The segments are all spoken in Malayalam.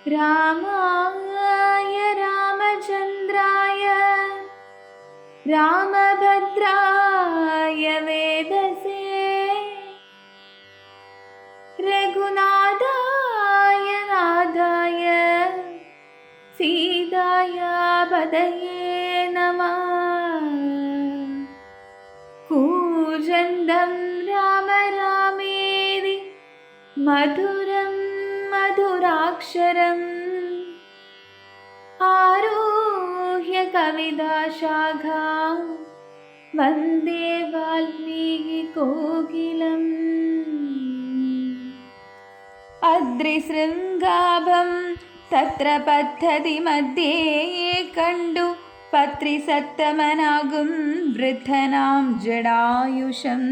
രാമായ രാമചന്ദ്രായ രാമഭദ്രായ വേദസേ രഘുനാഥായ നാഥായ സീതായ പതയേ നമഃ. കൂജന്തം രാമ രാമേതി മധുരം മധുരാക്ഷരം ആരുഹ്യ കവിതാശാഖാം വന്ദേ വാൽമീകി കോകിലം. അദ്രിശൃംഗാഭം തത്ര പദ്ധതി മധ്യേ കണ്ടു പത്രിസത്തമനാകും വൃദ്ധനാം ജടായുഷം.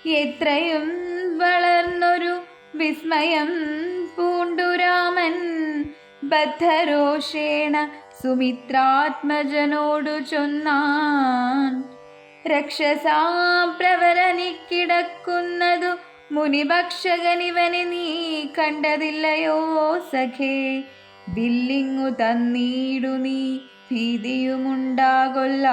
എത്രയും വളർന്നൊരു വിസ്മയം പൂണ്ടുരാമൻ ബദ്ധരോഷേണ സുമിത്രാത്മജനോടു ചൊന്നാൻ. രക്ഷസാം പ്രവരനിക്കിടക്കുന്നതു മുനിഭക്ഷകനിവനെ നീ കണ്ടതില്ലയോ സഖേ. വില്ലിങ്ങു തന്നീടു നീ ഭീതിയുമുണ്ടാകൊല്ല.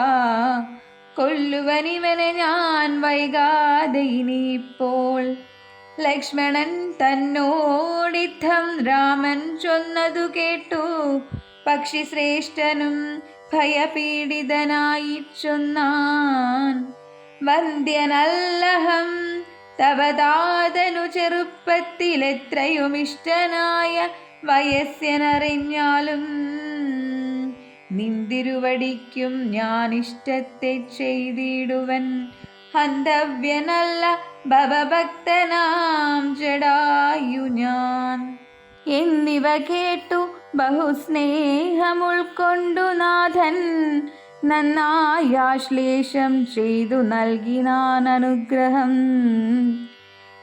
കൊല്ലുവനിവനെ ഞാൻ വൈകാതെ ഇനിയിപ്പോൾ. ലക്ഷ്മണൻ തന്നോടിത്തം രാമൻ ചൊന്നതു കേട്ടു പക്ഷിശ്രേഷ്ഠനും ഭയപീഡിതനായി ചൊന്നാൻ. വന്ദ്യനല്ലഹം തവതാതനു ചെറുപ്പത്തിലെത്രയും ഇഷ്ടനായ വയസ്യനറിഞ്ഞാലും നിന്തിരുവടിക്കും ഞാൻ ഇഷ്ടത്തെ ചെയ്തിടുവൻ. ഹന്തവ്യനല്ല ഭവഭക്തനാം ജടായു ഞാൻ. എന്നിവ കേട്ടു ബഹുസ്നേഹമുൾക്കൊണ്ടു നാഥൻ നന്നായാശ്ലേഷം ചെയ്തു നൽകിനാൻ അനുഗ്രഹം.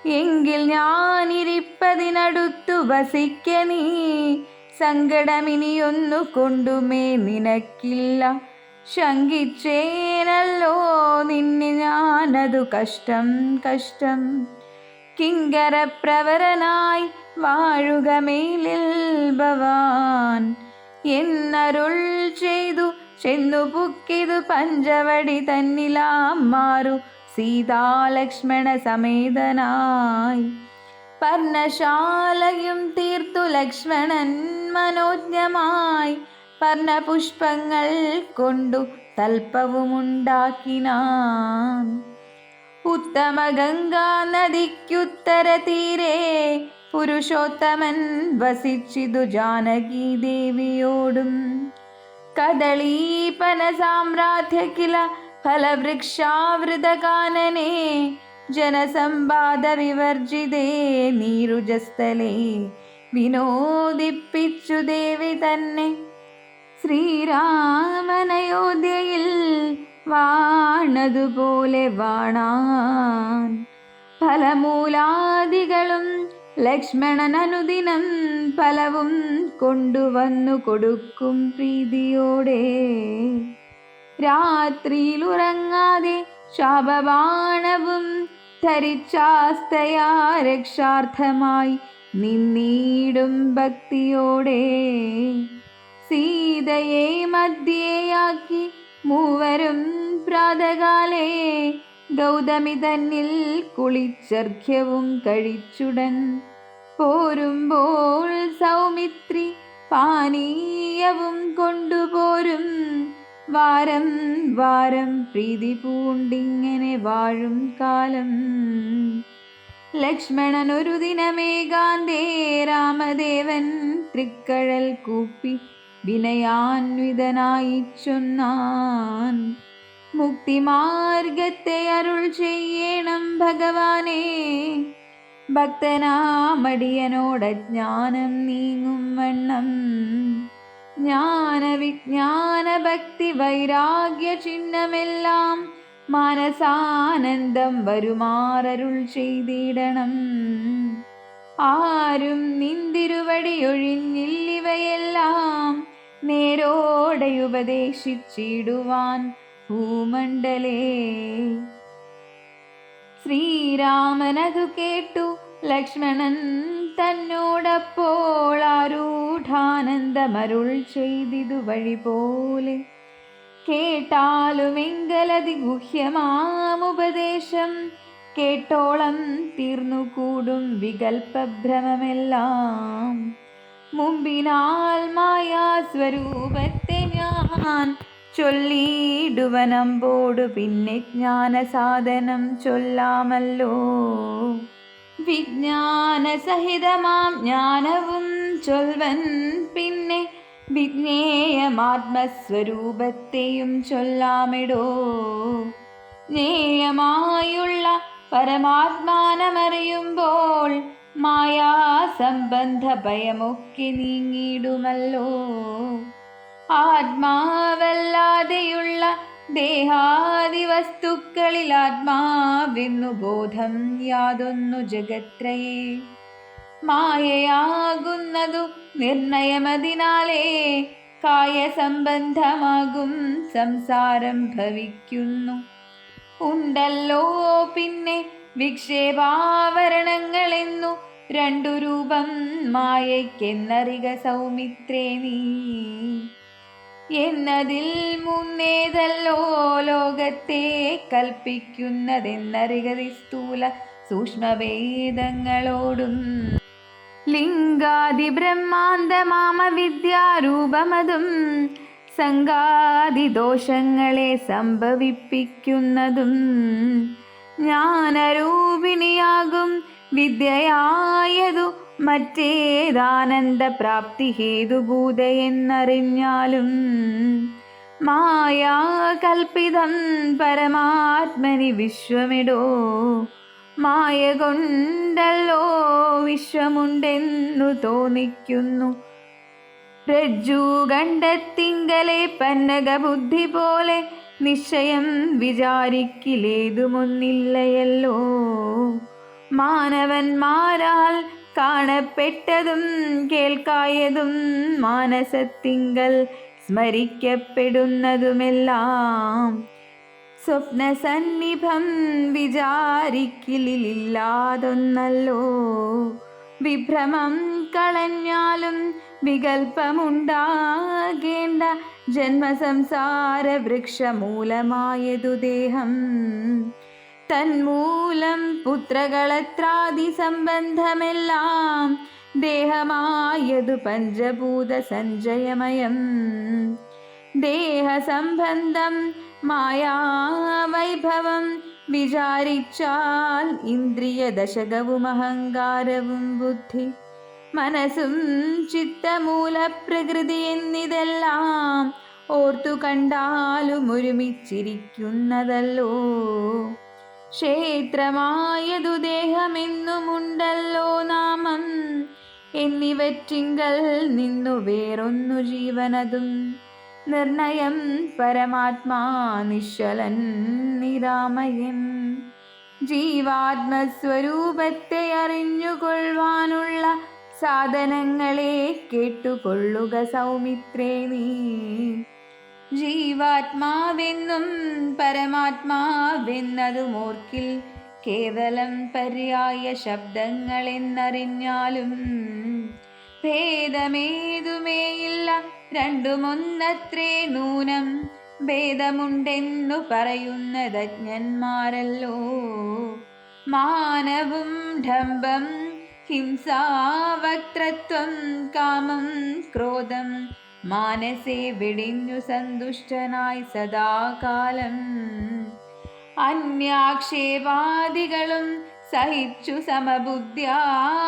എങ്കിൽ ഞാനിരിപ്പതിനടുത്തു വസിക്ക നീ. സങ്കടമിനിയൊന്നു കൊണ്ടുമേ നിനക്കില്ല. ശങ്കിച്ചേനല്ലോ നിന്നെ ഞാനതു കഷ്ടം കഷ്ടം. കിങ്കരപ്രവരനായി വാഴുക മേലിൽ ഭവാൻ എന്നരുൾ ചെയ്തു ചെന്നു പുക്കിതു പഞ്ചവടി തന്നിലാം മാറു സീതാലക്ഷ്മണ സമേതനായി. പർണശാലയും തീർത്തു ലക്ഷ്മണൻ മനോജ്ഞമായി. പർണപുഷ്പങ്ങൾ കൊണ്ടു തൽപ്പവുമുണ്ടാക്കിനാൻ. ഉത്തമ ഗംഗാ നദിക്കുത്തര തീരെ പുരുഷോത്തമൻ വസിച്ചിതു ജാനകി ദേവിയോടും. കദളീപന സാമ്രാധ്യ കില ഫലവൃക്ഷാവൃതകാനനെ ജനസമ്പാദ വിവർജിതേ നീരുജസ്ഥലേ വിനോദിപ്പിച്ചു ദേവി തന്നെ. ശ്രീരാമനയോധ്യയിൽ വാണതുപോലെ വാണാൻ. ഫലമൂലാദികളും ലക്ഷ്മണൻ അനുദിനം ഫലവും കൊണ്ടുവന്നു കൊടുക്കും പ്രീതിയോടെ. രാത്രിയിലുറങ്ങാതെ ശാപബാണവും ധരിച്ചാസ്തയാ രക്ഷാർത്ഥമായി നിന്നീടും ഭക്തിയോടെ. സീതയെ മധ്യേയാക്കി മൂവരും പ്രാതകാലേ ഗൗതമി തന്നിൽ കുളിച്ചർഘ്യവും കഴിച്ചുടൻ പോരുമ്പോൾ സൗമിത്രി പാനീയവും കൊണ്ടുപോരും. വാരം വാരം പ്രീതി പൂണ്ടിങ്ങനെ വാഴും കാലം. ലക്ഷ്മണൻ ഒരു ദിനമേകാന്തേ രാമദേവൻ തൃക്കഴൽ കൂപ്പി വിനയാന്വിതനായി ചൊന്നാൻ. മുക്തിമാർഗത്തെ അരുൾ ചെയ്യണം ഭഗവാനേ. ഭക്തനാമടിയനോടജ്ഞാനം നീങ്ങും വണ്ണം. ജ്ഞാന വിജ്ഞാന ഭക്തി വൈരാഗ്യ ചിഹ്നമെല്ലാം മാനസാനന്ദം വരുമാറരുൾ ചെയ്തിടണം. ആരും നിന്തിരുവടി ഒഴിഞ്ഞില്ലിവയെല്ലാം നേരോടെ ഉപദേശിച്ചിടുവാൻ ഭൂമണ്ഡലേ. ശ്രീരാമനതു കേട്ടു ലക്ഷ്മണൻ തന്നോടപ്പോൾ ആരൂഢാനന്ദമരുൾ ചെയ്തിതു വഴി പോലെ. കേട്ടാലുമെങ്കലതി ഗുഹ്യമാമുപദേശം കേട്ടോളം തീർന്നുകൂടും വികൽപ്പഭ്രമമെല്ലാം. മുമ്പിനാൽ മായാസ്വരൂപത്തെ ഞാൻ ചൊല്ലിയിടുവനമ്പോടു പിന്നെ ജ്ഞാനസാധനം ചൊല്ലാമല്ലോ. വിജ്ഞാനസഹിതമാം ജ്ഞാനവും ചൊൽവൻ പിന്നെ വിജ്ഞേയമാത്മസ്വരൂപത്തെയും ചൊല്ലാമിടോ. ജ്ഞേയമായുള്ള പരമാത്മാനമറിയുമ്പോൾ മായാസംബന്ധ ഭയമൊക്കെ നീങ്ങിയിടുമല്ലോ. ആത്മാവല്ലാതെയുള്ള ദേഹാദി വസ്തുക്കളിൽ ആത്മാവെന്നു ബോധം യാതൊന്നു ജഗത്രയേ. മായയാകുന്നതു നിർണയമതിനാലേ കായസംബന്ധമാകും സംസാരം ഭവിക്കുന്നു. ഉണ്ടല്ലോ പിന്നെ വിക്ഷേപാവരണങ്ങളെന്നു രണ്ടു രൂപം മായയ്ക്കെന്നറിക സൗമിത്രേ നീ. എന്നതിൽ മുന്നേതല്ലോ ലോകത്തെ കൽപ്പിക്കുന്നതെന്നറികതി സ്ഥൂല സൂക്ഷ്മഭേദങ്ങളോടും. ലിംഗാദി ബ്രഹ്മാന്തമാമ വിദ്യാരൂപമതും സംഗാദിദോഷങ്ങളെ സംഭവിപ്പിക്കുന്നതും ജ്ഞാനരൂപിണിയാകും വിദ്യയായതു മറ്റേതാനന്ദപ്രാപ്തി ഹേതുഭൂതയെന്നറിഞ്ഞാലും മായാകൽപ്പിതം പരമാത്മനി വിശ്വമിടോ. മായ കൊണ്ടല്ലോ വിശ്വമുണ്ടെന്നു തോന്നിക്കുന്നു. രജ്ജുഗണ്ഡത്തിങ്കലെ പന്നകബുദ്ധി പോലെ നിശ്ചയം വിചാരിക്കിലേതുമൊന്നില്ലയല്ലോ. മാനവന്മാരാൽ കാണപ്പെട്ടതും കേൾക്കായതും മാനസത്തിങ്കൽ സ്മരിക്കപ്പെടുന്നതുമെല്ലാം സ്വപ്നസന്നിഭം വിചാരിക്കലില്ലാതൊന്നല്ലോ. വിഭ്രമം കളഞ്ഞാലും വികൽപ്പമുണ്ടാകേണ്ട ജന്മസംസാര വൃക്ഷമൂലമായതു ദേഹം. തന്മൂലം പുത്രകളത്രാദി സംബന്ധമെല്ലാം ദേഹമായതു പഞ്ചഭൂത സഞ്ചയമയം. ദേഹസംബന്ധം മായാവൈഭവം വിചാരിച്ചാൽ ഇന്ദ്രിയ ദശകവും അഹങ്കാരവും ബുദ്ധി മനസ്സും ചിത്തമൂല പ്രകൃതി എന്നിതെല്ലാം ഓർത്തു കണ്ടാലും ഒരുമിച്ചിരിക്കുന്നതല്ലോ. ക്ഷേത്രമായതു ദേഹമെന്നുമുണ്ടല്ലോ നാമം. എന്നിവറ്റിങ്കൽ നിന്നു വേറൊന്നു ജീവനതും നിർണയം പരമാത്മാ നിശ്ചലൻ നിരാമയൻ. ജീവാത്മസ്വരൂപത്തെ അറിഞ്ഞുകൊള്ളുവാനുള്ള സാധനങ്ങളെ കേട്ടുകൊള്ളുക സൗമിത്രേ നീ. ജീവാത്മാവെന്നും പരമാത്മാവെന്നതുമോർക്കിൽ കേവലം പര്യായ ശബ്ദങ്ങളെന്നറിഞ്ഞാലും ഭേദമേതുമേയില്ല രണ്ടുമൊന്നത്രേ നൂനം. ഭേദമുണ്ടെന്നു പറയുന്നതജ്ഞന്മാരല്ലോ. മാനവും ഡംഭം ഹിംസാവക്തൃത്വം കാമം ക്രോധം മാനസേ വെടിഞ്ഞു സന്തുഷ്ടനായി സദാകാലം. അന്യാക്ഷേപാദികളും സഹിച്ചു സമബുദ്ധ്യാ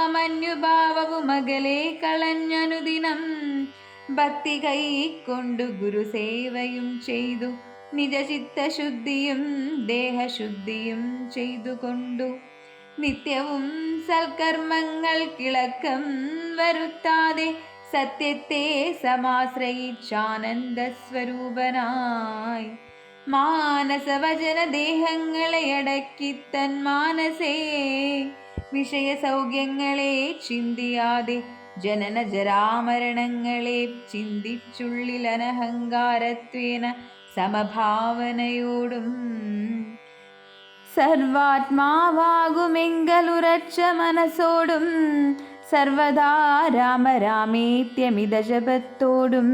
മന്യുഭാവവും അകലെ കളഞ്ഞനുദിനം ഭക്തി കൈക്കൊണ്ടു ഗുരുസേവയും ചെയ്തു നിജചിത്തശുദ്ധിയും ദേഹശുദ്ധിയും ചെയ്തുകൊണ്ടു നിത്യവും സൽക്കർമ്മങ്ങൾ കിളക്കം വരുത്താതെ സത്യത്തെ സമാശ്രയിച്ചാനന്ദസ്വരൂപനായി മാനസവചന ദേഹങ്ങളെ അടക്കി തൻ മാനസേ വിഷയസൗഖ്യങ്ങളെ ചിന്തിയാതെ ജനന ജരാമരണങ്ങളെ ചിന്തിച്ചുള്ളിൽ അനഹങ്കാരത്വേന സമഭാവനയോടും സർവാത്മാവാകുമെങ്കലുറച്ച മനസ്സോടും സർവദാ രാമ രാമേത്യമിത ജപത്തോടും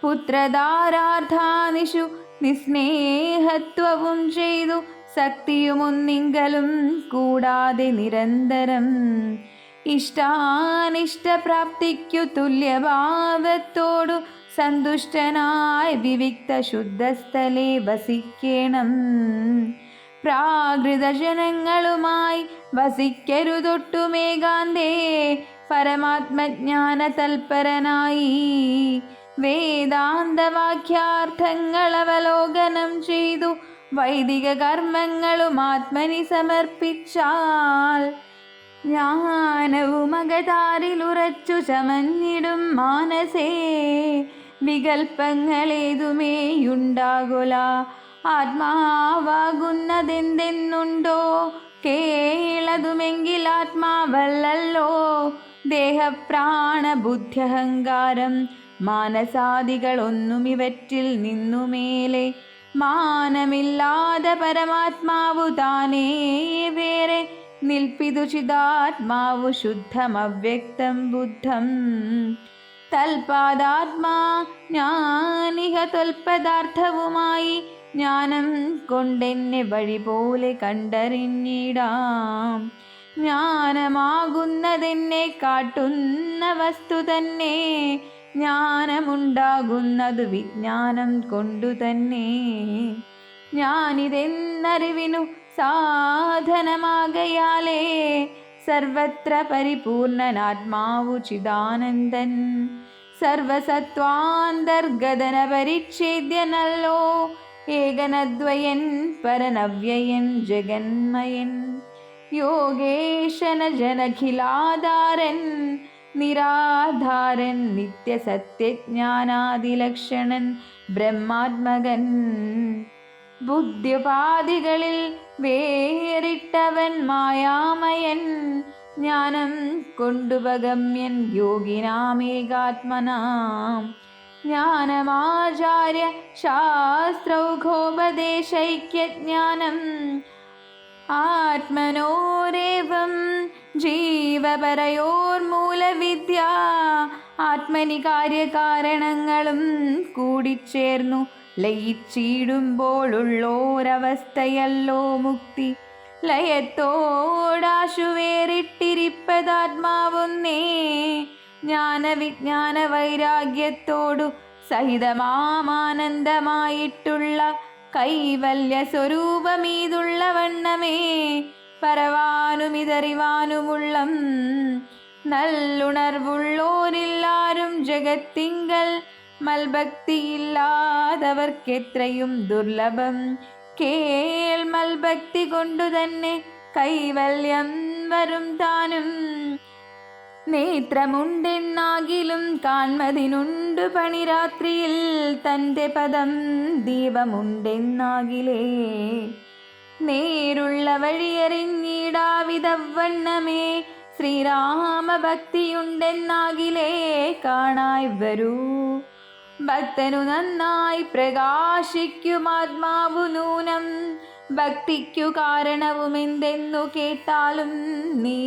പുത്രധാരാർത്ഥാനിഷു നിസ്നേഹത്വവും ചെയ്തു ശക്തിയുമൊന്നിങ്കലും കൂടാതെ നിരന്തരം ഇഷ്ടാനിഷ്ടപ്രാപ്തിക്കു തുല്യഭാവത്തോടു സന്തുഷ്ടനായി വിവിക്ത ശുദ്ധസ്ഥലേ വസിക്കണം. പ്രാകൃതജനങ്ങളുമായി വസിക്കരുതൊട്ടുമേകാന്തേ പരമാത്മജ്ഞാന തൽപരനായി വേദാന്തവാക്യാർത്ഥങ്ങൾ അവലോകനം ചെയ്തു വൈദിക കർമ്മങ്ങളും ആത്മനി സമർപ്പിച്ചാൽ ജ്ഞാനവും അകതാരിലുറച്ചു ചമഞ്ഞിടും മാനസേ വികൽപ്പങ്ങളേതുമേയുണ്ടാകുല. ആത്മാവാകുന്നതെന്തെന്നുണ്ടോ കേളതുമെങ്കിൽ ആത്മാവല്ലല്ലോ. ദേഹപ്രാണബുദ്ധ്യഹങ്കാരം മാനസാദികളൊന്നും ഇവറ്റിൽ നിന്നുമേലെ മാനമില്ലാതെ പരമാത്മാവു താനേ വേറെ നിൽപ്പിതു ചിദാത്മാവു ശുദ്ധം അവ്യക്തം ബുദ്ധം. തൽപാദാത്മാ ജ്ഞാനിഹ തൊൽപദാർത്ഥവുമായി ജ്ഞാനം കൊണ്ടെന്നെ വഴി പോലെ കണ്ടറിഞ്ഞിടാം. ജ്ഞാനമാകുന്നതെന്നെ കാട്ടുന്ന വസ്തു തന്നെ ജ്ഞാനമുണ്ടാകുന്നതു വിജ്ഞാനം കൊണ്ടു തന്നെ. ഞാനിതെന്നറിവിനു സാധനമാകയാലേ സർവത്ര പരിപൂർണനാത്മാവു ചിദാനന്ദൻ സർവസത്വാന്തർഗതന പരിച്ഛേദ്യനല്ലോ. ഏകനദ്വയൻ പരനവ്യയൻ ജഗന്മയൻ യോഗേശന ജനഖിലാധാരൻ നിരാധാരൻ നിത്യസത്യജ്ഞാനാദിലക്ഷണൻ ബ്രഹ്മാത്മകൻ ബുദ്ധ്യുപാധികളിൽ വേറിട്ടവൻ മായാമയൻ ജ്ഞാനം കൊണ്ടുപഗമ്യൻ യോഗിനാമേകാത്മനാം. ജ്ഞാനമാചാര്യ ശാസ്ത്രൗഘോപദേശൈക്യജ്ഞാനം ആത്മനോരേവം ജീവപരയോർമൂലവിദ്യ. ആത്മനി കാര്യകാരണങ്ങളും കൂടിച്ചേർന്നു ലയിച്ചിടുമ്പോഴുള്ളോരവസ്ഥയല്ലോ മുക്തി. ലയത്തോടാശു വേറിട്ടിരിപ്പതാത്മാവൊന്നേ ജ്ഞാനവിജ്ഞാന വൈരാഗ്യത്തോടു സഹിതമാനന്ദമായിട്ടുള്ള കൈവല്യ സ്വരൂപമീതുള്ള വണ്ണമേ പരവാനുമിതറിവാനുമുള്ളം. നല്ലുണർവുള്ളോരില്ലാരും ജഗത്തിങ്കൽ മൽഭക്തിയില്ലാതവർക്കെത്രയും ദുർലഭം. കേൾ മൽഭക്തി കൊണ്ടു തന്നെ കൈവല്യം വരും താനും. നേത്രമുണ്ടെന്നാകിലും കാൺമതിനുണ്ടു പണിരാത്രിയിൽ തൻ്റെ പദം ദീപമുണ്ടെന്നാകിലേ നേരുള്ള വഴിയറിഞ്ഞിടാവിധവണ്ണമേ ശ്രീരാമഭക്തിയുണ്ടെന്നാകിലേ കാണായി വരൂ. ഭക്തനു നന്നായി പ്രകാശിക്കുമാത്മാവു നൂനം. ഭക്തിക്കു കാരണവുമെന്തെന്നു കേട്ടാലും നീ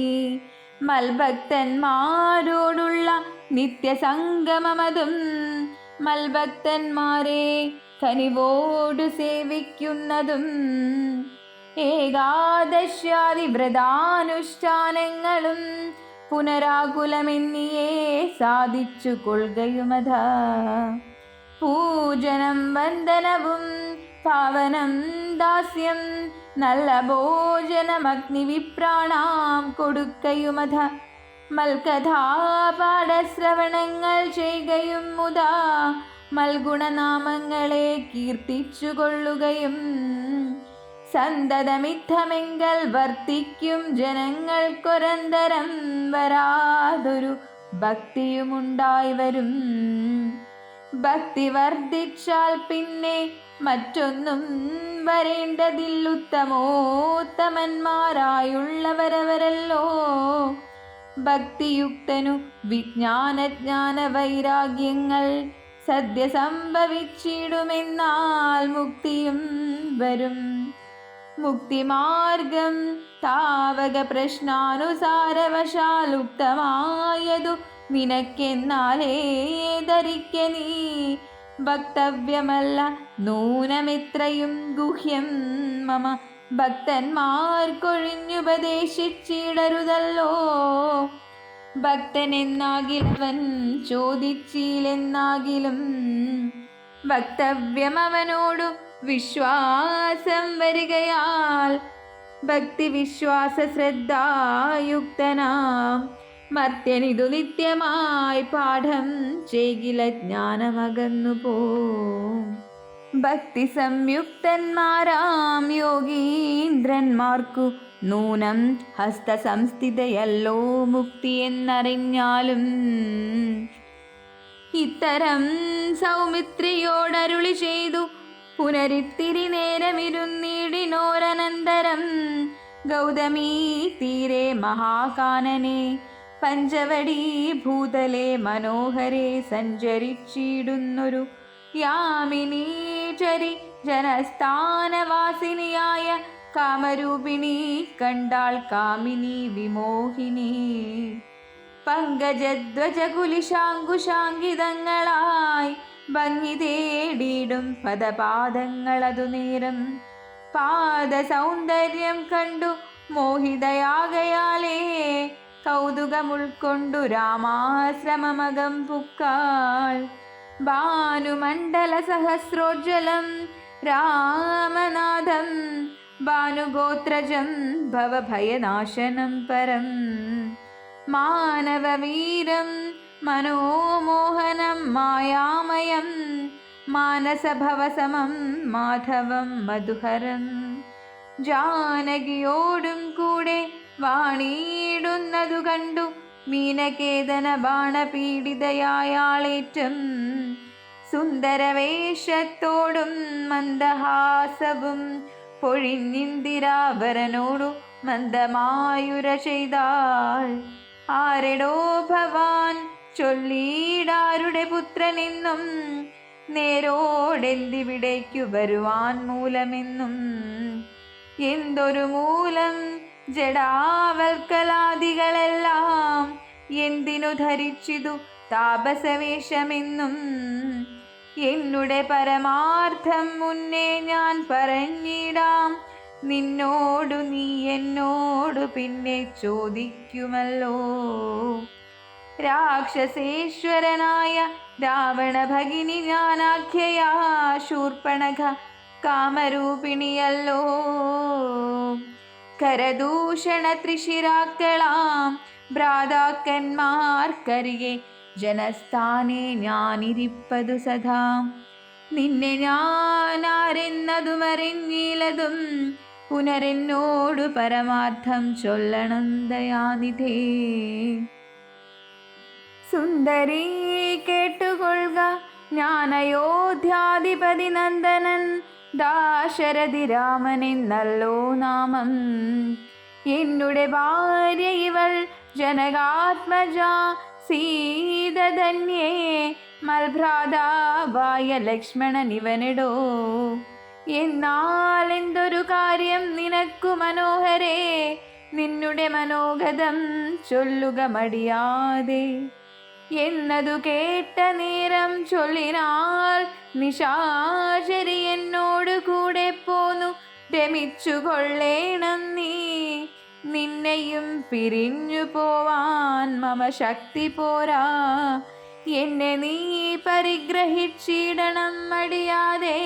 മൽഭക്തന്മാരോടുള്ള നിത്യസംഗമമതും മൽഭക്തന്മാരെ കനിവോടു സേവിക്കുന്നതും ഏകാദശ്യാദി വ്രതാനുഷ്ഠാനങ്ങളും പുനരാകുലമെന്നിയേ സാധിച്ചു കൊള്ളുകയുമത. പൂജനം വന്ദനവും പാവനം ദാസ്യം നല്ല ഭോജനമഗ്നിവിപ്രാണാം കൊടുക്കയുമത. മൽകഥാപാഠശ്രവണങ്ങൾ ചെയ്യുകയും മുതാ മൽഗുണനാമങ്ങളെ കീർത്തിച്ചു കൊള്ളുകയും സന്തതമിത്തമെങ്കൽ വർത്തിക്കും ജനങ്ങൾക്കൊരന്തരം വരാതൊരു ഭക്തിയുമുണ്ടായി വരും. ഭക്തി വർദ്ധിച്ചാൽ പിന്നെ മറ്റൊന്നും വരേണ്ടതില്ലുത്തമോത്തമന്മാരായുള്ളവരവരല്ലോ. ഭക്തിയുക്തനു വിജ്ഞാനജ്ഞാന വൈരാഗ്യങ്ങൾ സദ്യ സംഭവിച്ചിടുമെന്നാൽ മുക്തിയും വരും. മുക്തിമാർഗം താവക പ്രശ്നാനുസാരവശാലുക്തമായതു നിനക്കെന്നാലേ ധരിക്ക നീ. വക്തവ്യമല്ല നൂനമിത്രയും ഗുഹ്യം മമ ഭക്തന്മാർക്കൊഴിഞ്ഞുപദേശിച്ചിടരുതല്ലോ. ഭക്തനെന്നാകിലവൻ ചോദിച്ചില്ലെന്നാകിലും വക്തവ്യം അവനോടു വിശ്വാസം വരികയാൽ ഭക്തി വിശ്വാസ ശ്രദ്ധായുക്തനാം മർത്യനിതു നിത്യമായി പാഠം ചെയ്കില ജ്ഞാനമകന്നു പോം. ഭക്തി സംയുക്തന്മാരാം യോഗീന്ദ്രന്മാർക്കു നൂനം ഹസ്തസംസ്ഥിതയല്ലോ മുക്തി എന്നറിഞ്ഞാലും ഇത്തരം സൗമിത്രിയോടരുളി ചെയ്തു പുനരിത്തിരി നേരമിരുന്നിടിനോരനന്തരം ഗൗതമീ തീരെ മഹാകാനനെ പഞ്ചവടി ഭൂതലെ മനോഹരെ സഞ്ചരിച്ചിടുന്നൊരു യാമിനീചരി ജനസ്ഥാനവാസിനിയായ കാമരൂപിണി കണ്ടാൾ കാമിനി വിമോഹിനി. പങ്കജധ്വജകുലിശാങ്കുശാങ്കിതങ്ങളായി ഭംഗി തേടിയിടും പദപാദങ്ങളതു നേരം പാദസൗന്ദര്യം കണ്ടു മോഹിതയാകയാലേ കൗതുകമുൾക്കൊണ്ടു രാമാശ്രമമകം പുക്കാൾ. ഭാനുമണ്ഡല സഹസ്രോജ്വലം രാമനാഥം ഭാനുഗോത്രജം ഭവഭയനാശനം പരം മാനവവീരം മനോമോഹനം മായാമയം മാനസഭവസമം മാധവം മധുഹരം. ജാനകിയോടും കൂടെ വാണിയിടുന്നതു കണ്ടു മീനകേതന ബാണപീഡിതയായാളേറ്റം സുന്ദരവേഷത്തോടും മന്ദഹാസവും പൊഴിഞ്ഞിന്ദിരാവരനോടു മന്ദമായുര ചെയ്താൾ. ആരെടോ ഭവാൻ ചൊല്ലിയിടാരുടെ പുത്രനെന്നും നേരോടെന്തിവിടേക്കു വരുവാൻ മൂലമെന്നും. എന്തൊരു മൂലം ജഡാവൽക്കലാദികളെല്ലാം എന്തിനു ധരിച്ചിതു താപസവേഷമെന്നും എന്നുടെ പരമാർത്ഥം മുന്നേ ഞാൻ പറഞ്ഞിടാം. നിന്നോടു നീ എന്നോടു പിന്നെ ചോദിക്കുമല്ലോ. രാക്ഷസേശ്വരനായ രാവണ ഭഗിനി ഞാനാഖ്യയാ ശൂർപ്പണഖ കാമരൂപിണിയല്ലോ. കരദൂഷണ ത്രിശിരാക്കളാം ഭ്രാതാക്കന്മാർക്കരികെ ജനസ്ഥാനെ ഞാനിരിപ്പതു സദാ. നിന്നെ ഞാൻ ആരെന്നതുമറിഞ്ഞില്ലതും പുനരെന്നോടു പരമാർത്ഥം ചൊല്ലണം ദയാനിധേ. സുന്ദരീ കേട്ടുകൊള്ളുക, ഞാൻ അയോധ്യാധിപതി നന്ദനൻ ദാശരഥി രാമനെന്നല്ലോ നാമം. എന്നുടെ ഭാര്യ ഇവൾ ജനകാത്മജ സീതധന്യേ മൽഭ്രാതാവായ ലക്ഷ്മണനിവനെടോ. എന്നാൽ എന്തൊരു കാര്യം നിനക്കു മനോഹരേ, നിന്നുടെ മനോഗതം ചൊല്ലുക മടിയാതെ. എന്നതു കേട്ട നേരം ചൊല്ലിനാൾ നിശാചരി എന്നോടു കൂടെ പോന്നു രമിച്ചു കൊള്ളേണം നീ. നിന്നെയും പിരിഞ്ഞു പോവാൻ മമ ശക്തി പോരാ, എന്നെ നീ പരിഗ്രഹിച്ചിടണം മടിയാതെ.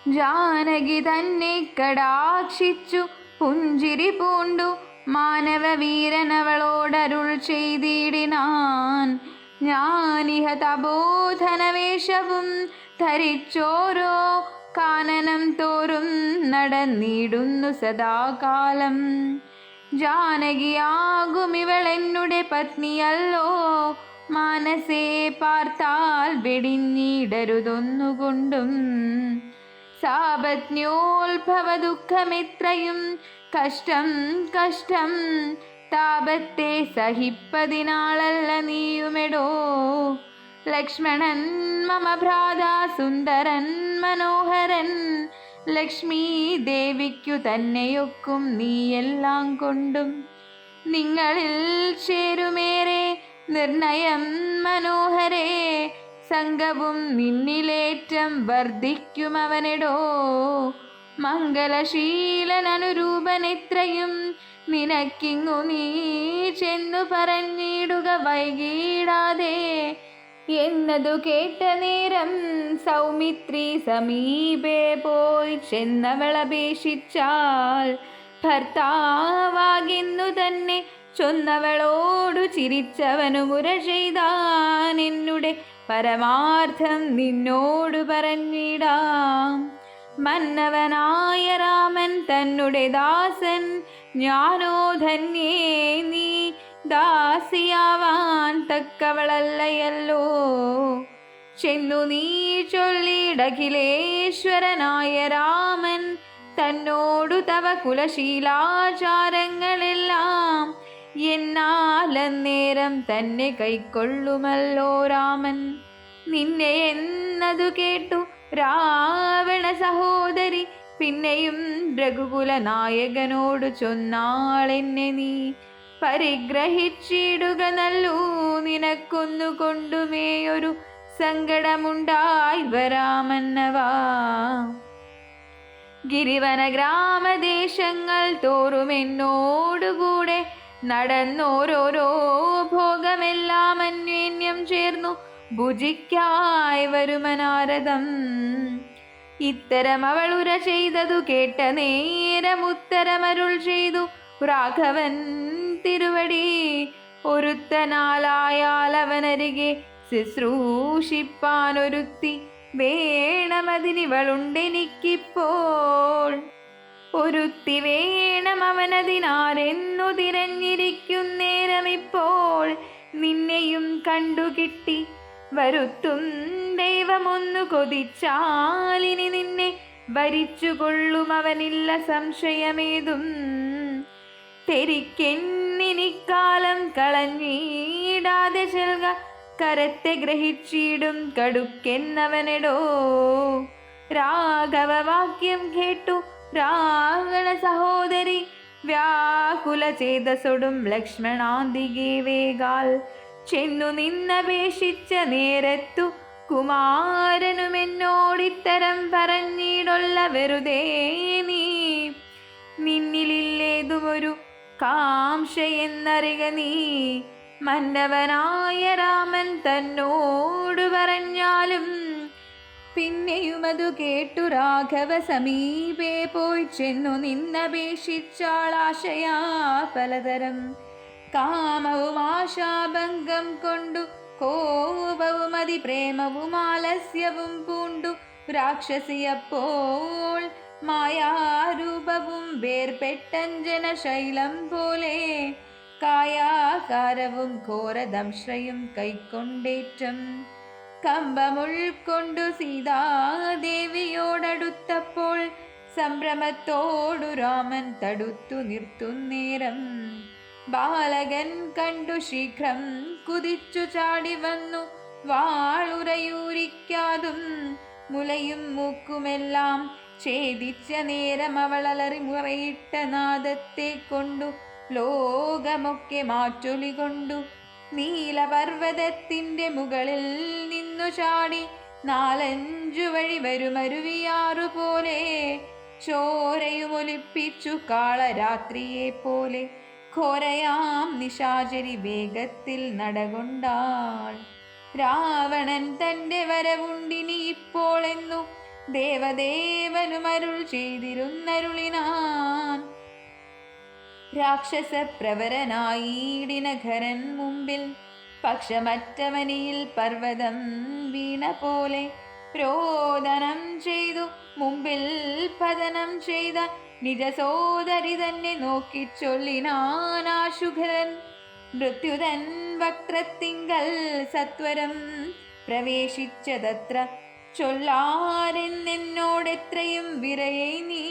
ജാനകി തന്നെ കടാക്ഷിച്ചു പുഞ്ചിരി പൂണ്ടു മാനവവീരനവളോടരുൾ ചെയ്തിടിനാൻ. ഞാനിഹ തപോധനവേഷവും ധരിച്ചോരോ കാനനം തോറും നടന്നിടുന്നു സദാകാലം. ജാനകിയാകുമിവളെന്നുടെ പത്നിയല്ലോ, മാനസേ പാർത്താൽ വെടിഞ്ഞിടരുതൊന്നുകൊണ്ടും. സാപത്ന്യോത്ഭവ ദുഃഖമിത്രയും കഷ്ടം കഷ്ടം, താപത്തെ സഹിപ്പതിനാളല്ല നീയുമെടോ. ലക്ഷ്മണൻ മമ ഭ്രാതാ സുന്ദരൻ മനോഹരൻ, ലക്ഷ്മി ദേവിക്കു തന്നെയൊക്കും നീയെല്ലാം കൊണ്ടും. നിങ്ങളിൽ ചേരുമേറെ നിർണയം മനോഹരേ, സംഘവും നിന്നിലേറ്റം വർദ്ധിക്കുമവനെടോ. മംഗലശീലനനുരൂപനെത്രയും നിനക്കിങ്ങു നീ ചെന്നു പറഞ്ഞിടുക വൈകിടാതെ. എന്നതു കേട്ട നേരം സൗമിത്രി സമീപേ പോയി ചെന്നവളപേക്ഷിച്ചാൽ, ഭർത്താവാകെന്നു തന്നെ ചൊന്നവളോടു ചിരിച്ചവനു മുര ചെയ്താൻ, എന്നുടെ പരമാർത്ഥം നിന്നോടു പറഞ്ഞിടാം. മന്നവനായ രാമൻ തന്നുടെ ദാസൻ ഞാനോ ധന്യേ, നീ ദാസിയാവാൻ തക്കവളല്ലയല്ലോ. ചെന്നു നീ ചൊല്ലിടഖിലേശ്വരനായ രാമൻ തന്നോടു തവ കുലശീലാചാരങ്ങളെല്ലാം, എന്നാലന്നേരം തന്നെ കൈക്കൊള്ളുമല്ലോ രാമൻ. നിന്നെ എന്നതു കേട്ടു രാവണ സഹോദരി പിന്നെയും രഘുകുല നായകനോട് ചൊന്നാളെന്നെ നീ പരിഗ്രഹിച്ചിടുക നല്ലൂ. നിനക്കൊന്നു കൊണ്ടുമേയൊരു സങ്കടമുണ്ടായി വരാമന്നവാ. ഗിരിവന ഗ്രാമദേശങ്ങൾ തോറുമെന്നോടുകൂടെ നടന്നോരോരോ ഭോഗമെല്ലാം അന്യോന്യം ചേർന്നു ഭുജിക്കായി വരുമനാരദം. ഇത്തരം അവളുര ചെയ്തതു കേട്ട നേരം ഉത്തരമരുൾ ചെയ്തു രാഘവൻ തിരുവടി. ഒരുത്തനാലായാൽ അവനരികെ ശുശ്രൂഷിപ്പാനൊരുത്തി വേണമതിനിവളുണ്ടെനിക്കിപ്പോൾ. ഒരുത്തി വേണം അവനതിനാരെന്നു തിരഞ്ഞിരിക്കുന്നേരമിപ്പോൾ. നിന്നെയും കണ്ടുകിട്ടി വരുത്തും ദൈവമൊന്നു കൊതിച്ചാലിനി നിന്നെ വരിച്ചുകൊള്ളും അവനില്ല സംശയമേതും. തെരിക്കെന്നിനിക്കാലം കളഞ്ഞിടാതെ ചെൽക, കരത്തെ ഗ്രഹിച്ചിടും കടുക്കെന്നവനെടോ. രാഘവവാക്യം കേട്ടു രാവണ സഹോദരി വ്യാകുല ചേതസൊടും ലക്ഷ്മണാന്തികെ വേഗാൽ ചെന്നു നിന്നപേക്ഷിച്ച നേരത്തു കുമാരനുമെന്നോടിത്തരം പറഞ്ഞിടൊല്ല വെറുതെ നീ. നിന്നിലില്ലേതുമൊരു കാംക്ഷയെന്നറിക നീ. മന്നവനായ രാമൻ തന്നോടു പറഞ്ഞാലും പിന്നെയുമതു കേട്ടു രാഘവ സമീപേ പോയി ചെന്നു നിന്നപേക്ഷിച്ചാളാശയാ പലതരം. കാമവും ആശാഭംഗം കൊണ്ടു കോപവും അതിപ്രേമവും ആലസ്യവും പൂണ്ടു രാക്ഷസിയപ്പോൾ മായാരൂപവും വേർപെട്ടഞ്ജന ശൈലം പോലെ കായാകാരവും ഘോരദംശ്രയും കൈക്കൊണ്ടേറ്റം കമ്പമുൾക്കൊണ്ടു സീതാദേവിയോടടുത്തപ്പോൾ സംഭ്രമത്തോടു രാമൻ തടുത്തു നിർത്തുന്നേരം ബാലകൻ കണ്ടു ശീഘ്രം കുതിച്ചു ചാടി വന്നു വാളുരയൂരിക്കാതും മുലയും മൂക്കുമെല്ലാം ഛേദിച്ച നേരം അവളലറി മുറയിട്ട നാദത്തെ കൊണ്ടു ലോകമൊക്കെ മാറ്റൊലി കൊണ്ടു നീലപർവ്വതത്തിൻ്റെ മുകളിൽ നിന്നു ചാടി 4-5 വഴി വരുമരുവിയാറു പോലെ ചോരയുമൊലിപ്പിച്ചു കാളരാത്രിയെ പോലെ ഘോരയാം നിശാചരി വേഗത്തിൽ നടകൊണ്ടാൾ. രാവണൻ തൻ്റെ വരവുണ്ടിനി ഇപ്പോൾ എന്നു ദേവദേവനുമരുൾ ചെയ്തിരുന്നരുളിനാൻ. രാക്ഷസപ്രവരനായിടിനഘരൻ മുമ്പിൽ പക്ഷമറ്റവനിയിൽ പർവ്വതം വീണ പോലെ രോദനം ചെയ്തു മുമ്പിൽ പതനം ചെയ്ത നിജസോദരി തന്നെ നോക്കി ചൊല്ലിനാനാശുഖരൻ. മൃത്യുതൻ വക്രത്തിങ്കൽ സത്വരം പ്രവേശിച്ചതത്ര ചൊല്ലാരെന്നെന്നോടെത്രയും വിരയെ നീ.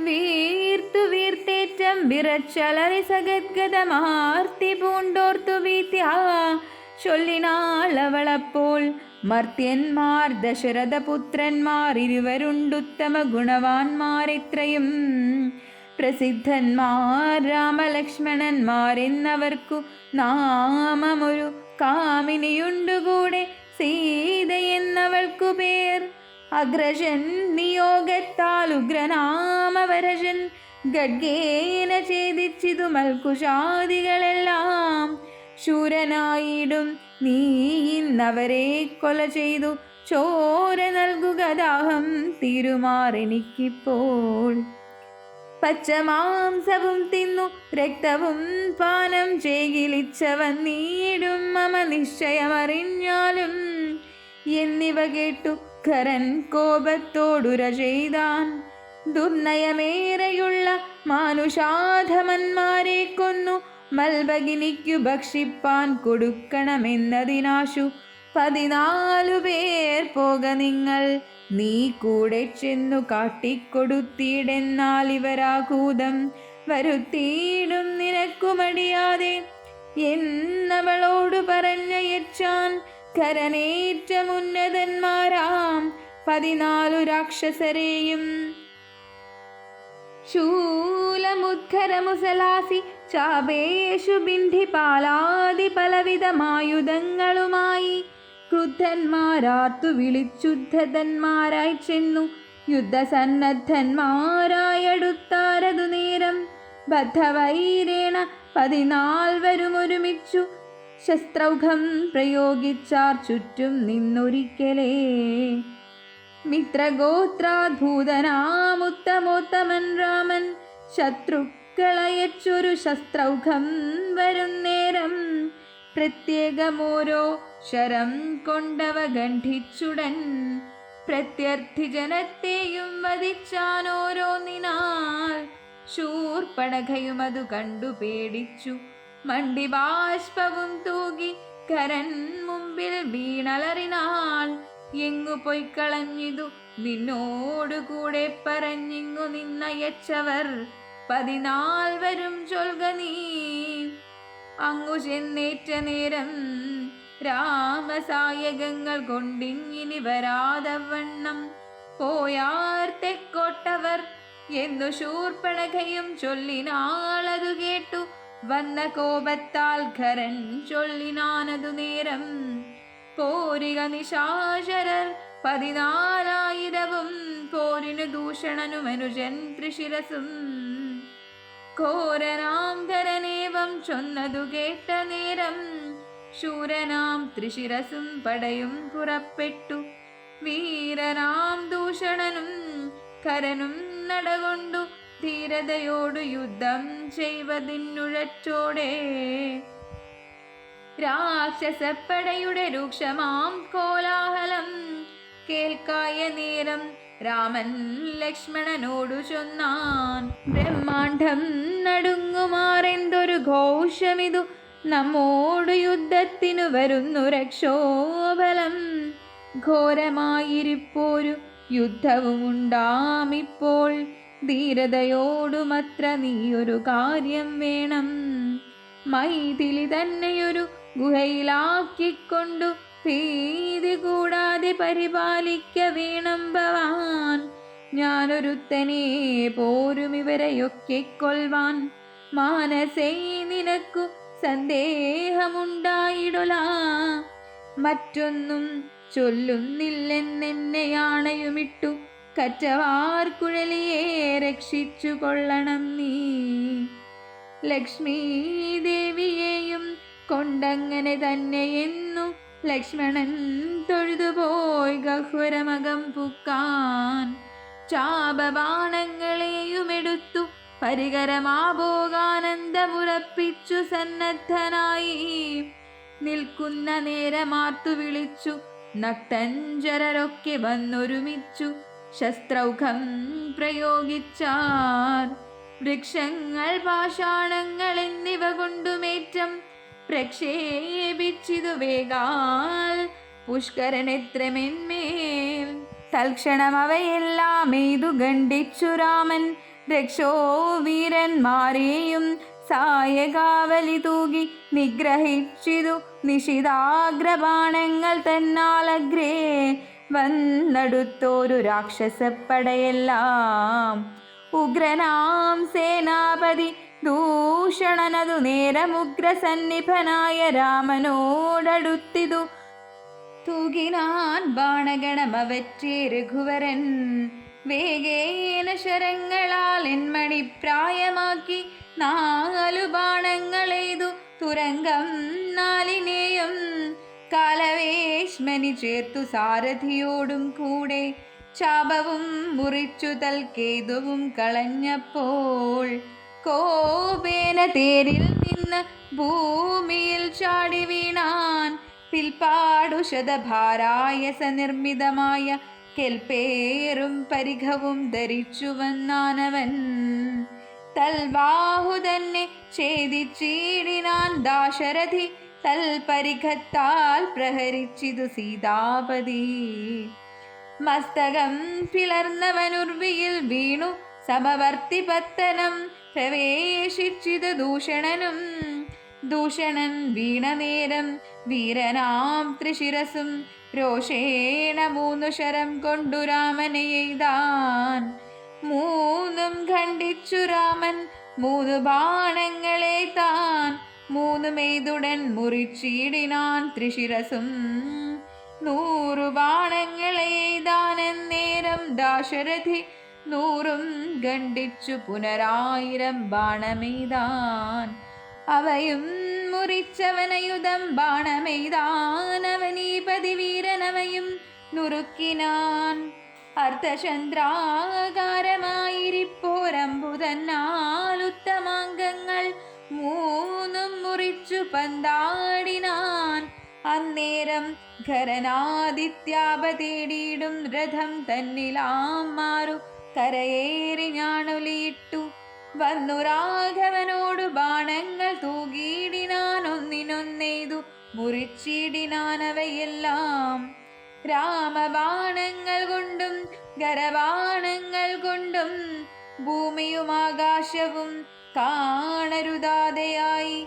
വീർത്തു വീർത്തേറ്റം വിറച്ചലറി സഗദ്ഗതമാർത്തി പൂണ്ടോർത്തു വീത്യാ ചൊല്ലിനാളവളപ്പോൾ മർത്യന്മാർ ദശരഥപുത്രന്മാർ ഇരുവരുണ്ടുത്തമ ഗുണവാന്മാരെത്രയും പ്രസിദ്ധന്മാർ രാമലക്ഷ്മണന്മാരെന്നവർക്കു നാമമൊരു കാമിനിയുണ്ടുകൂടെ സീത എന്നവൾക്കു പേർ. അഗ്രജൻ നിയോഗത്താൽ ഉഗ്രനാമവരജൻ ഗഡ്ഗേന ഛേദിച്ചിതു മൽക്കുശാദികളെല്ലാം. ശൂരനായിടും നീ ഇന്നവരെ കൊല ചെയ്തു ചോര നൽകുക ദാഹം തീരുമാറെനിക്കിപ്പോൾ. പച്ചമാംസവും തിന്നു രക്തവും പാനം ചെയ്യിലിച്ചവന്നീടും മമ നിശ്ചയമറിഞ്ഞാലും എന്നിവ കേട്ടു ഖരൻ കോപത്തോടുര ചെയ്താൻ. ദുർനയമേറെയുള്ള മാനുഷാധമന്മാരെ കൊന്നു മൽഭഗിനിക്കു ഭക്ഷിപ്പാൻ കൊടുക്കണമെന്നതിനാശു 14 പേർ പോക നിങ്ങൾ. നീ കൂടെ ചെന്നു കാട്ടിക്കൊടുത്തിയിടെന്നാൽ ഇവരാകൂതം വരുത്തിയിടും നിനക്കു മടിയാതെ എന്നവളോടു പറഞ്ഞയച്ചാൻ. ഖരനേറ്റമുന്നതന്മാരാം 14 രാക്ഷസരെയും ശൂലമുദ്ധരമുസലാസി ചാപേഷു ബിണ്ഡിപാലാദി പലവിധമായുധങ്ങളുമായി ക്രുദ്ധന്മാരാർത്തു വിളിച്ചുദ്ധതന്മാരായി ചെന്നു യുദ്ധസന്നദ്ധന്മാരായടുത്താരതു നേരം. ബദ്ധവൈരേണ 14 ഒരുമിച്ചു ശസ്ത്രൗഘം പ്രയോഗിച്ചാർ ചുറ്റും നിന്നൊരിക്കലേ. മിത്രഗോത്രാദ്ഭൂതനാമുത്തമോത്തമൻ രാമൻ ശത്രുക്കളയച്ചൊരു ശസ്ത്രൗഘം വരും നേരം. പ്രത്യേകമോരോ ശരം കൊണ്ടവ ഗണ്ഡിച്ചുടൻ പ്രത്യർത്ഥി ജനത്തെയും വധിച്ചാനോരോന്നിനാൽ. ശൂർപ്പണഖയും അതു കണ്ടു പേടിച്ചു മണ്ടിബാഷ്പവും തൂകി ഖരൻ മുമ്പിൽ വീണലറിനാൾ. എങ്ങു പൊയ്ക്കളഞ്ഞിതു നിന്നോടുകൂടെ പറഞ്ഞിങ്ങു നിന്നയച്ചവർ 14 ചൊൽക നീ. അങ്ങു ചെന്നേറ്റ നേരം രാമസായകങ്ങൾ കൊണ്ടിങ്ങിനി വരാതവണ്ണം പോയാർ തെക്കോട്ടവർ എന്നു ശൂർപ്പണഖയും ചൊല്ലിനാളതു കേട്ടു വന്ന കോപത്താൽ ഖരൻ ചൊല്ലിനാനതു നേരം. പോരിക നിശാചരർ 14,000 പോരിനു ദൂഷണനു മനുജൻ ത്രിശിരസും. ഘോരനാം ഖരനേവം ചൊന്നതു കേട്ട നേരം ശൂരനാം ത്രിശിരസും പടയും പുറപ്പെട്ടു. വീരനാം ദൂഷണനും ഖരനും നടകൊണ്ടു ധീരതയോടു യുദ്ധം ചെയ്വതിനുഴറ്റോടെ. രാക്ഷസപ്പടയുടെ രൂക്ഷമാം കോലാഹലം കേൾക്കായ നേരം രാമൻ ലക്ഷ്മണനോടു ചൊന്നാൻ. ബ്രഹ്മാണ്ഡം നടുങ്ങുമാറെന്തൊരു ഘോഷമിതു, നമ്മോടു യുദ്ധത്തിനു വരുന്നു രക്ഷോബലം. ഘോരമായിരിപ്പോരു യുദ്ധവുമുണ്ടാമിപ്പോൾ, ധീരതയോടുമത്ര നീയൊരു കാര്യം വേണം. മൈഥിലി തന്നെയൊരു ഗുഹയിലാക്കിക്കൊണ്ടു ഭീതി കൂടാതെ പരിപാലിക്ക വേണം ഭവാൻ. ഞാനൊരുത്തനെ പോരും ഇവരെയൊക്കെ കൊൽവാൻ. മാനസേ നിനക്കു സന്ദേഹമുണ്ടായിടൊല, മറ്റൊന്നും ചൊല്ലുന്നില്ലെന്നെയാണയുമിട്ടു കറ്റവാർ കുഴലിയെ രക്ഷിച്ചു കൊള്ളണം നീ. ലക്ഷ്മീ ദേവിയെയും കൊണ്ടങ്ങനെ തന്നെയെന്നു ലക്ഷ്മണൻ തൊഴുതുപോയി ഗഹ്വരമകം പുക്കാൻ. ചാപബാണങ്ങളെയുമെടുത്തു പരികരമാപോകാനന്ദമുറപ്പിച്ചു സന്നദ്ധനായി. നിൽക്കുന്ന നേരമാർത്തു വിളിച്ചു നക്തഞ്ചരരൊക്കെ വന്നൊരുമിച്ചു ശസ്ത്രൗഘം പ്രയോഗിച്ചാർ. വൃക്ഷങ്ങൾ പാഷാണങ്ങൾ എന്നിവ കൊണ്ടുമേറ്റം പ്രക്ഷേപിച്ചിതു വേഗാൽ പുഷ്കരനെത്രമെന്മേൽ. തൽക്ഷണം അവയെല്ലാം എയ്തു ഖണ്ഡിച്ചു രാമൻ. രക്ഷോ വീരന്മാരെയും സായകാവലി തൂകി നിഗ്രഹിച്ചിതു നിശിതാഗ്രബാണങ്ങൾ തന്നാലഗ്രേ വന്നടുത്തോരു രാക്ഷസപ്പടയെല്ലാം. ഉഗ്രനാം സേനാപതി ദൂഷണനതു നേരമുഗ്രസന്നിഭനായ രാമനോടടുത്തിതു തൂകിനാൻ ബാണഗണമവറ്റേ രഘുവരൻ. വേഗേന ശരങ്ങളാൽ എൻമണിപ്രായമാക്കി 4 ബാണങ്ങളെയ്തു തുരങ്കം 4നെയും. കാലവേശ്മനി ചേർത്തു സാരഥിയോടും കൂടെ ചാപവും മുറിച്ചു തൽക്കേതുവും കളഞ്ഞപ്പോൾ കോപേന തേരിൽ നിന്ന് ഭൂമിയിൽ ചാടി വീണാൻ. പിൽപ്പാടു ശതഭാരായസ നിർമ്മിതമായ കെൽപ്പേറും പരിഘവും ധരിച്ചു വന്നാനവൻ. തൽബാഹു തന്നെ ഛേദിച്ചീടിനാൻ ദാശരഥി തൽപരിഘത്താൽ പ്രഹരിച്ചിതു സീതാപതി. മസ്തകം പിളർന്നവനുർവിയിൽ വീണു സമവർത്തി പത്തനം പ്രവേശിച്ചിതു ദൂഷണനും. ദൂഷണൻ വീണ നേരം വീരനാം ത്രിശിരസും രോഷേണ 3 ശരം കൊണ്ടു രാമനെ എയ്താൻ. 3 ഖണ്ഡിച്ചു രാമൻ 3 ബാണങ്ങളെ താൻ. 3 മെയ്തുടൻ മുറിച്ചീടിനാൻ ത്രിശിരസും. 100 ബാണങ്ങളെ എയ്താനെന്നേരം ദാശരഥി 100 ഖണ്ഡിച്ചു പുനരായിരം ബാണമെയ്താൻ. അവയും മുറിച്ചവനയുധം ബാണമെയ്താനവനീപതി വീരനവയും നുറുക്കിനാൻ. അർത്ഥചന്ദ്രാകാരമായിരിപ്പോരമ്പുതന്നാൽ ഉത്തമാംഗങ്ങൾ 3 മുറിച്ചു പന്താടിനാൻ. അന്നേരം ഖരനാദിത്യാപ തേടിയിടും രഥം തന്നിലാം മാറു കരയേറി ഞാണൊലിയിട്ടു വന്നു രാഘവനോടു ബാണങ്ങൾ തൂകിയിടിനാൻ. ഒന്നിനൊന്നെയ്തു മുറിച്ചിടിനാനവയെല്ലാം. രാമബാണങ്ങൾ കൊണ്ടും ഗരബാണങ്ങൾ കൊണ്ടും ഭൂമിയും ആകാശവും കാണരുതാതെയായി.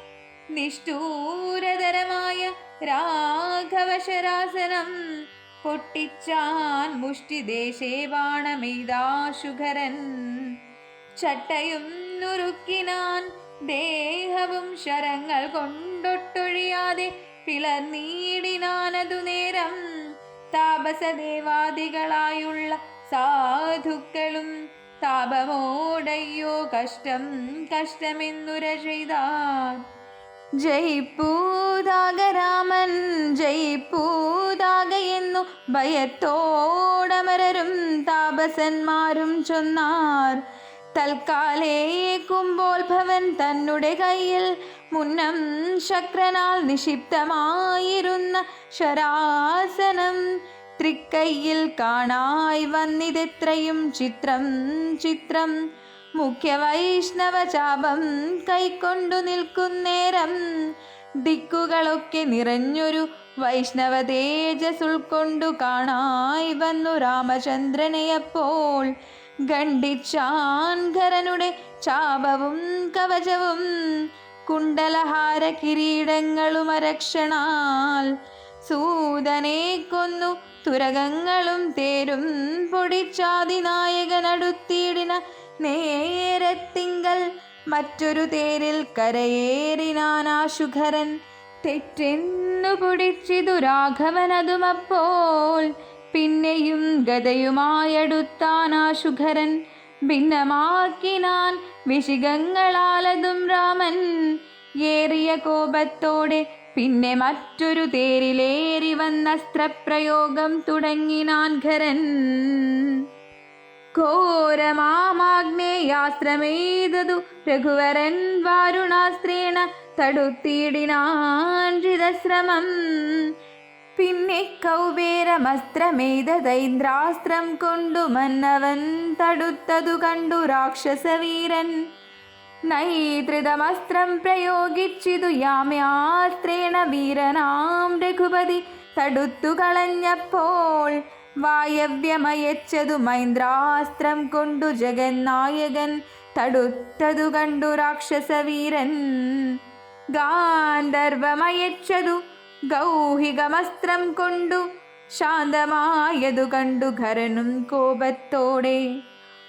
നിഷ്ഠൂരതരമായ രാഘവശരാസനം പൊട്ടിച്ചാൻ മുഷ്ടിദേശേ ബാണമെയ്താശുഖരൻ. ചട്ടയും നുറുക്കിനാൻ ദേഹവും ശരങ്ങൾ കൊണ്ടൊട്ടൊഴിയാതെ പിളർന്നീടിനാനതു നേരം. താപസദേവാദികളായുള്ള സാധുക്കളും താപമോടയ്യോ കഷ്ടം കഷ്ടമെന്നുര ചെയ്താൻ. ജയിപ്പൂതാക രാമൻ ജയിപ്പൂതാകയെന്നു ഭയത്തോടമരരും താപസന്മാരും ചൊന്നാർ. തൽക്കാലേക്കുമ്പോത്ഭവൻ തന്നുടെ കയ്യിൽ മുന്നം ശക്രനാൽ നിക്ഷിപ്തമായിരുന്ന ശരാസനം തൃക്കൈയിൽ കാണായി വന്നിതെത്രയും ചിത്രം ചിത്രം. മുഖ്യ വൈഷ്ണവ ചാപം കൈക്കൊണ്ടു നിൽക്കുന്നേരം ദിക്കുകളൊക്കെ നിറഞ്ഞൊരു വൈഷ്ണവ തേജസ് ഉൾക്കൊണ്ടു കാണായി വന്നു രാമചന്ദ്രനെയപ്പോൾ. ഖണ്ഡിച്ചാൻ ഖരനുടെ ചാപവും കവചവും കുണ്ടലഹാര കിരീടങ്ങളും അരക്ഷണാൽ. സൂതനെ കൊന്നു തുരകങ്ങളും തേരും പൊടിച്ചാതിനായകനടുത്തിടിന നേരത്തിങ്കൽ മറ്റൊരു തേരിൽ കരയേറിനാനാശുഖരൻ. തെറ്റെന്നു പൊടിച്ചിതു രാഘവനതുമപ്പോൾ. പിന്നെയും ഗദയുമായടുത്താനാശുഖരൻ. ഭിന്നമാക്കിനാൻ വിശിഖങ്ങളാലതും രാമൻ. ഏറിയ കോപത്തോടെ പിന്നെ മറ്റൊരു തേരിലേറി വന്നസ്ത്രപ്രയോഗം തുടങ്ങിനാൻ ഖരൻ. ഘോരമാമാഗ്നേയാസ്ത്രമെയ്തതു രഘുവരൻ വാരുണാസ്ത്രേണ തടുത്തിടിനാൻ ജിതശ്രമം. പിന്നെ കൗബേരമസ്ത്രമെയ്തൈന്ദ്രാസ്ത്രം കൊണ്ടു മന്നവൻ തടുത്തതു കണ്ടു രാക്ഷസവീരൻ. നൈതൃതമസ്ത്രം പ്രയോഗിച്ചിതു യാമ്യാസ്ത്രേണ വീരനാം രഘുപതി തടുത്തു കളഞ്ഞപ്പോൾ. വായവ്യമയച്ചതു മൈന്ദ്രാസ്ത്രം കൊണ്ടു ജഗന്നായകൻ തടുത്തതു കണ്ടു രാക്ഷസവീരൻ. ഗാന്ധർവമയച്ചതു ഗൗഹികമസ്ത്രം കൊണ്ടു ശാന്തമായതു കണ്ടു ഖരനും കോപത്തോടെ.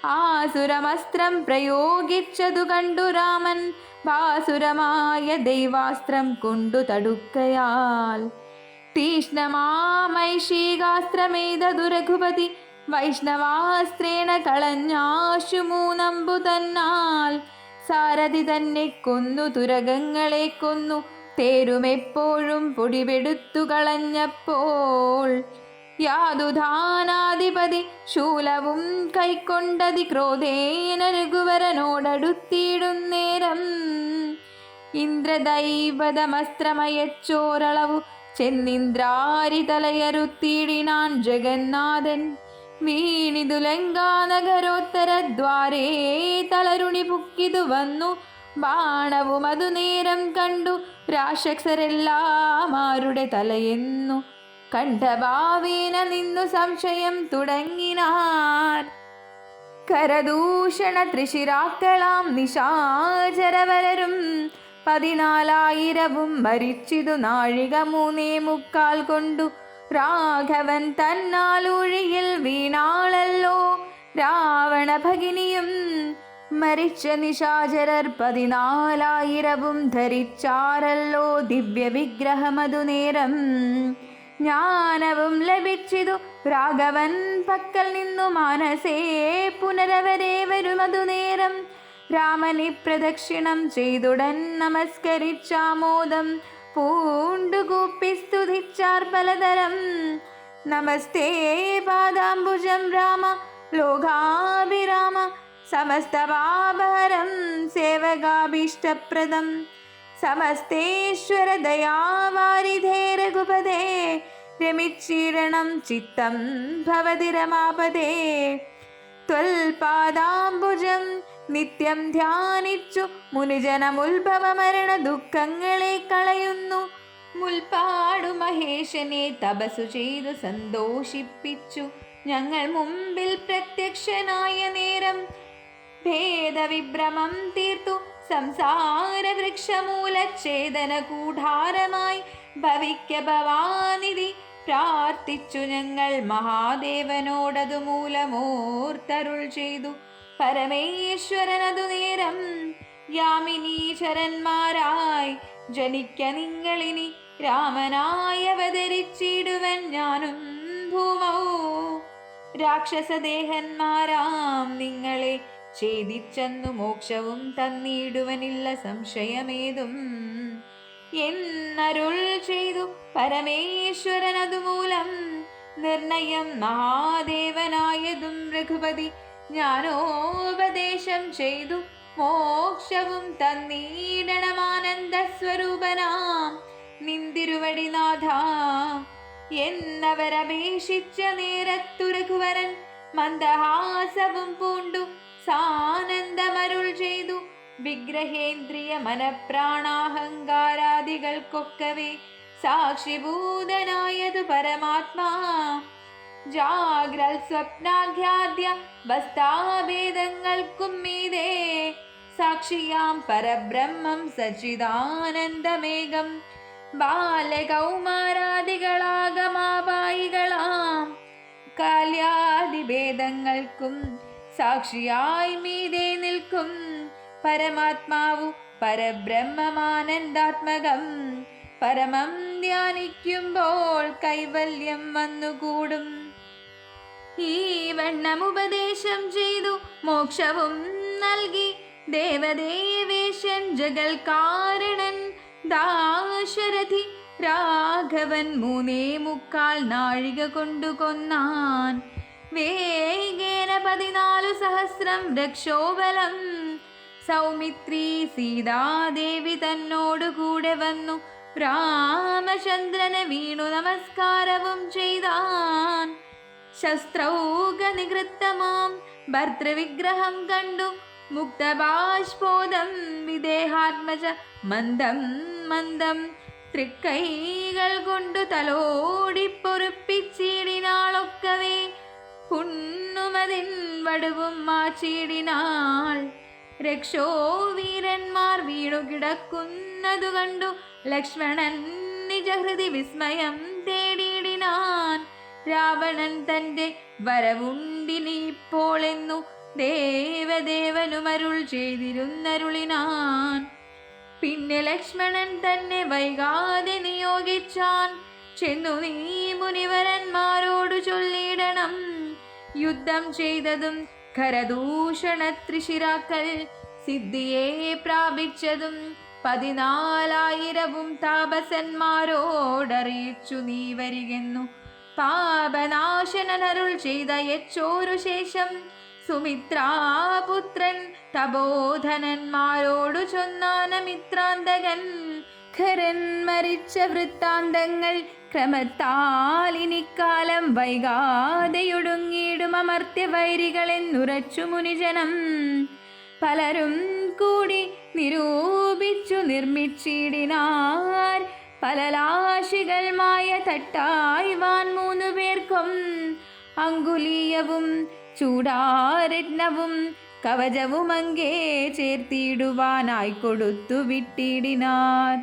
ആസുരമസ്ത്രം പ്രയോഗിച്ചതു കണ്ടു രാമൻ ഭാസുരമായ ദൈവാസ്ത്രം കൊണ്ടു തടുക്കയാൽ. തീഷ്ണമാമൈഷീകാസ്ത്രമേതതു രഘുപതി വൈഷ്ണവാസ്ത്രേണ കളഞ്ഞാശു മൂന്നമ്പു തന്നാൽ. സാരഥി തന്നെ കൊന്നു തുരകങ്ങളെ കൊന്നു തേരുമെപ്പോഴും പൊടിപെടുത്തു കളഞ്ഞപ്പോൾ. യാതുധാനാധിപതി ശൂലവും കൈക്കൊണ്ടതി ക്രോധേന രഘുവരനോടടുത്തിടുന്നേരം. ഇന്ദ്രദൈവതമസ്ത്രമയച്ചോരളവു ചെന്നിന്ദ്രാരി തലയറുത്തിടിനാൻ ജഗന്നാഥൻ. വീണിതു ലങ്കാനഗരോത്തരദ്വാരേ തളരുണി പുക്കിതു വന്നു ബാണവും അതു നേരം കണ്ടു രാക്ഷസരെല്ലാം ആരുടെ തലയെന്നു കണ്ഠഭാവേന നിന്നു സംശയം തുടങ്ങിനാർ. കരദൂഷണ ത്രിശിരാക്കളാം നിശാചരവരരും 14,000 മരിച്ചിതു നാഴിക 3.75 കൊണ്ടു. രാഘവൻ തന്നാലൂഴിയിൽ വീണാളല്ലോ രാവണ ഭഗിനിയും. മരിച്ച നിശാചരർ 14,000 ധരിച്ചാരല്ലോ ദിവ്യ വിഗ്രഹമതു നേരം. ജ്ഞാനവും ലഭിച്ചിതു രാഘവൻ പക്കൽ നിന്നു മാനസേ പുനരവരെ വരുമതു നേരം. രാമനെ പ്രദക്ഷിണം ചെയ്തുടൻ നമസ്കരിച്ചാമോദം പൂണ്ടുകൂപ്പി സ്തുതിച്ചാർ പലതരം. നമസ്തേ പാദാംബുജം രാമ ലോകാഭിരാമ സമസ്തപാപഹരം സേവകാഭീഷ്ടപ്രദം. സമസ്തേശ്വര ദയാവാരിധേ രഘുപദേ രമിച്ചിരണം ചിത്തം ഭവതി രമാപദേ. ത്വൽപാദാംബുജം നിത്യം ധ്യാനിച്ചു മുനിജനമുത്ഭവ മരണ ദുഃഖങ്ങളെ കളയുന്നു. മുൽപ്പാടു മഹേശനെ തപസ്സു ചെയ്തു സന്തോഷിപ്പിച്ചു ഞങ്ങൾ മുമ്പിൽ പ്രത്യക്ഷനായ നേരം. ഭേദവിഭ്രമം തീർത്തു സംസാര വൃക്ഷമൂലച്ഛേദന കൂഢാരമായി ഭവിക്ക ഭവാനിധി പ്രാർത്ഥിച്ചു ഞങ്ങൾ. മഹാദേവനോടതു മൂലമോർത്തരുൾ ചെയ്തു പരമേശ്വരനതു നേരം. യാമിനീശ്വരന്മാരായി ജനിക്ക നിങ്ങളിനി രാമനായി അവതരിച്ചിടുവൻ ഞാനും ഭൂമൗ. രാക്ഷസദേഹന്മാരാം നിങ്ങളെ ഛേദിച്ചെന്നു മോക്ഷവും തന്നിടുവനില്ല സംശയമേതും എന്നരുൾ ചെയ്തു പരമേശ്വരനതു മൂലം. നിർണയം മഹാദേവനായതും രഘുപതി ജ്ഞാനോപദേശം ചെയ്തു മോക്ഷവും തന്നീടണമാനന്ദ സ്വരൂപനാം നിന്തിരുവടിനാഥ എന്നവരപേക്ഷിച്ച നേരത്തു രഘുവരൻ മന്ദഹാസവും പൂണ്ടു സാനന്ദമരുൾ ചെയ്തു. വിഗ്രഹേന്ദ്രിയ മനപ്രാണാഹങ്കാരാദികൾക്കൊക്കവേ സാക്ഷിഭൂതനായതു പരമാത്മാ. ജാഗ്രൽ സ്വപ്നാഖ്യാദ്യ വസ്താഭേദങ്ങൾക്കും മീതേ സാക്ഷിയാം പരബ്രഹ്മം സച്ചിദാനന്ദമേകം. ബാലകൗമാരാദികളാഗമാപായികളാം കാല്യാദിഭേദങ്ങൾക്കും സാക്ഷിയായി മീതേ നിൽക്കും പരമാത്മാവു പരബ്രഹ്മമാനന്ദാത്മകം. പരമം ധ്യാനിക്കുമ്പോൾ കൈവല്യം വന്നുകൂടും. ഈ വണ്ണമുപദേശം ചെയ്തു മോക്ഷവും നൽകി ദേവദേവേശൻ ജഗൽ കാരണൻ ദാശരഥി രാഘവൻ 3.25 നാഴിക കൊണ്ടു കൊന്നാൻ. വേഗേന 14,000 രക്ഷോബലം. സൗമിത്രി സീതാദേവി തന്നോടുകൂടെ വന്നു രാമചന്ദ്രന് വീണു നമസ്കാരവും ചെയ്താൻ. ശസ്ത്രൗക നികൃത്തമാം ഭർത്തൃവിഗ്രഹം കണ്ടു മുക്തബാഷ്പോദം വിദേഹാത്മജ മന്ദം മന്ദം തൃക്കൈകൾ കൊണ്ടു തലോടി പൊറുപ്പിച്ചിടിനാളൊക്കവേ പുണ്ണുമതിൻ വടുവും മാച്ചിടിനാൾ. രക്ഷോ വീരന്മാർ വീണുകിടക്കുന്നതു കണ്ടു ലക്ഷ്മണൻ നിജഹൃതി വിസ്മയം തേടിയിടിനാൻ. രാവണൻ തൻ്റെ വരവുണ്ടിനിപ്പോളെന്നു ദേവദേവനുമരുൾ ചെയ്തിരുന്നരുളിനാൻ. പിന്നെ ലക്ഷ്മണൻ തന്നെ വൈകാതെ നിയോഗിച്ചാൻ. ചെന്നു നീ മുനിവരന്മാരോടു ചൊല്ലിയിടണം, യുദ്ധം ചെയ്തതും ഖരദൂഷണ ത്രിശിരാക്കൾ സിദ്ധിയെ പ്രാപിച്ചതും 14,000 താപസന്മാരോടറിയിച്ചു നീ വരികെന്നു പാപനാശനരുൾ ചെയ്ത യച്ചോരു ശേഷം സുമിത്രാപുത്രൻ തപോധനന്മാരോടു ചൊന്നാനമിത്രാന്തകൻ. ഖരൻ മരിച്ച വൃത്താന്തങ്ങൾ ക്രമത്താലിനിക്കാലം വൈകാതെയൊടുങ്ങിയിടും അമർത്യവൈരികളെന്നുറച്ചു മുനിജനം. പലരും കൂടി നിരൂപിച്ചു നിർമ്മിച്ചിടിനാർ പലലാശികൾ മായ തട്ടായിവാൻ 3 പേർക്കും. അങ്കുലീയവും ചൂടാരത്നവും കവചവും അങ്കേ ചേർത്തിടുവാനായി കൊടുത്തു വിട്ടിടിനാർ.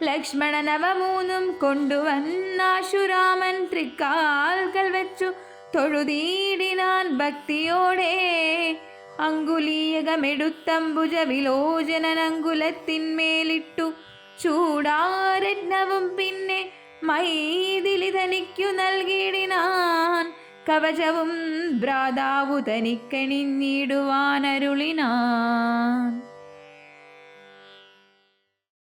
ലക്ഷ്മണനവ 3 കൊണ്ടുവന്നാശുരാമൻ തൃക്കാൽക്കൽ വെച്ചു തൊഴുതീടിനാൻ ഭക്തിയോടെ. അങ്കുലീയകമെടുത്തംബുജ വിലോചനനങ്കുലത്തിന്മേലിട്ടു ചൂടാരത്നവും പിന്നെ മൈഥിലി തനിക്കു നൽകിയിടിനാൻ. കവചവും ഭ്രാതാവു തനിക്കണിഞ്ഞിടുവാനരുളിനാൻ.